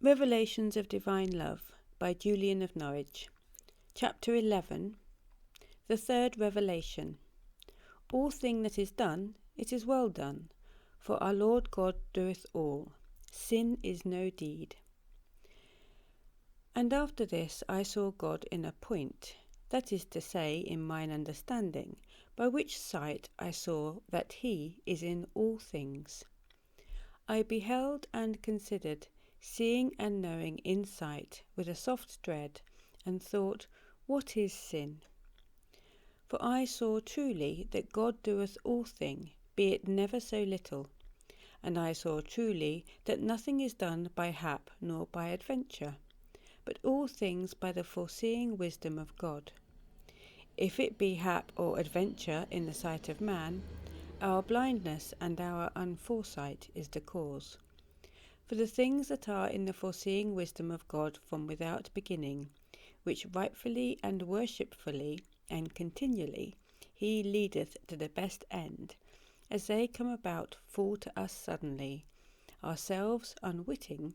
Revelations of Divine Love by Julian of Norwich. Chapter 11. The third revelation. All thing that is done, it is well done, for our Lord God doeth all. Sin is no deed. And after this I saw God in a point, that is to say, in mine understanding, by which sight I saw that he is in all things. I beheld and considered, seeing and knowing in sight, with a soft dread, and thought, what is sin? For I saw truly that God doeth all thing, be it never so little. And I saw truly that nothing is done by hap nor by adventure, but all things by the foreseeing wisdom of God. If it be hap or adventure in the sight of man, our blindness and our unforesight is the cause. For the things that are in the foreseeing wisdom of God from without beginning, which rightfully and worshipfully and continually he leadeth to the best end, as they come about fall to us suddenly, ourselves unwitting,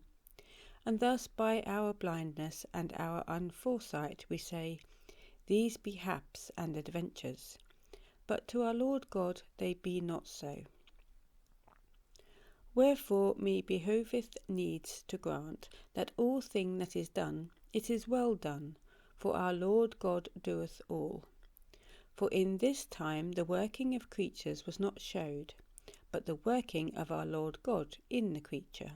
and thus by our blindness and our unforesight we say, these be haps and adventures, but to our Lord God they be not so. Wherefore me behoveth needs to grant that all thing that is done, it is well done, for our Lord God doeth all. For in this time the working of creatures was not showed, but the working of our Lord God in the creature.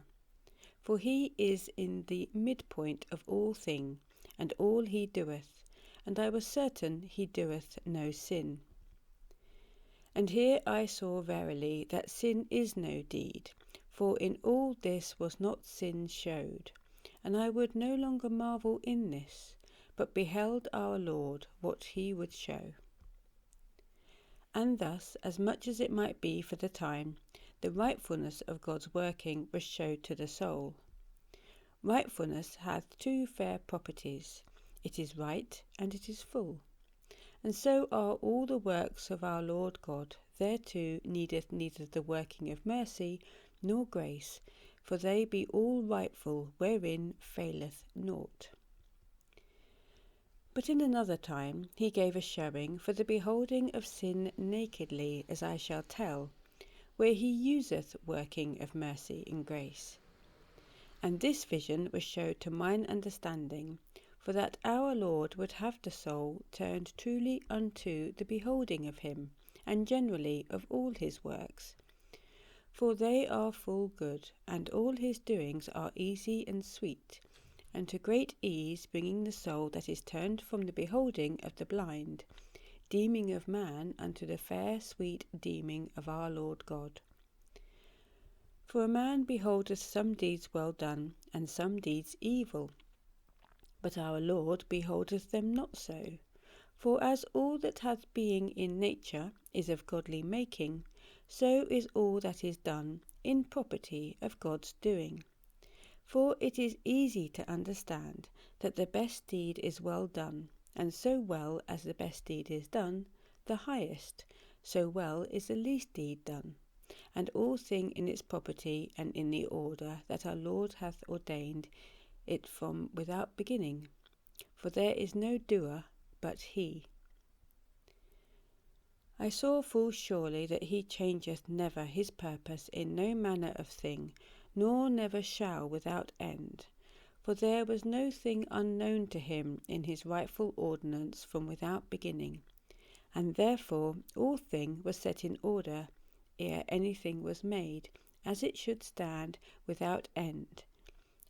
For he is in the midpoint of all thing, and all he doeth, and I was certain he doeth no sin. And here I saw verily that sin is no deed, for in all this was not sin showed, and I would no longer marvel in this, but beheld our Lord what he would show. And thus, as much as it might be for the time, the rightfulness of God's working was showed to the soul. Rightfulness hath two fair properties, it is right and it is full. And so are all the works of our Lord God. Thereto needeth neither the working of mercy nor grace, for they be all rightful, wherein faileth naught. But in another time he gave a showing for the beholding of sin nakedly, as I shall tell, where he useth working of mercy and grace. And this vision was showed to mine understanding, for that our Lord would have the soul turned truly unto the beholding of him, and generally of all his works. For they are full good, and all his doings are easy and sweet, and to great ease bringing the soul that is turned from the beholding of the blind, deeming of man, unto the fair sweet deeming of our Lord God. For a man beholdeth some deeds well done, and some deeds evil, but our Lord beholdeth them not so. For as all that hath being in nature is of godly making, so is all that is done in property of God's doing. For it is easy to understand that the best deed is well done, and so well as the best deed is done, the highest, so well is the least deed done, and all thing in its property and in the order that our Lord hath ordained it from without beginning. For there is no doer but he. I saw full surely that he changeth never his purpose in no manner of thing, nor never shall without end. For there was no thing unknown to him in his rightful ordinance from without beginning, and therefore all thing was set in order ere anything was made, as it should stand without end.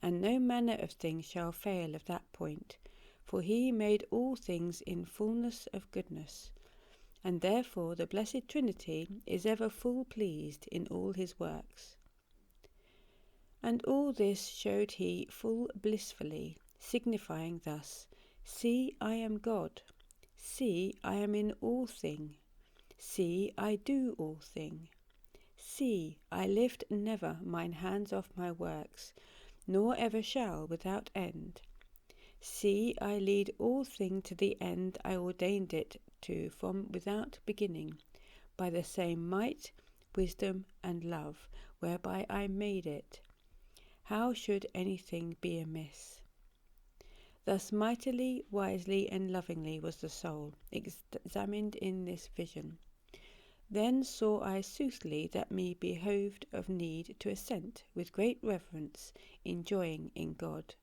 And no manner of thing shall fail of that point, for he made all things in fullness of goodness, and therefore the blessed Trinity is ever full pleased in all his works. And all this showed he full blissfully, signifying thus, see, I am God, see, I am in all thing, see, I do all thing, see, I lift never mine hands off my works, nor ever shall without end. See, I lead all thing to the end I ordained it to from without beginning, by the same might, wisdom, and love, whereby I made it. how should anything be amiss? Thus mightily, wisely, and lovingly was the soul examined in this vision. Then saw I soothly that me behoved of need to assent with great reverence, enjoying in God.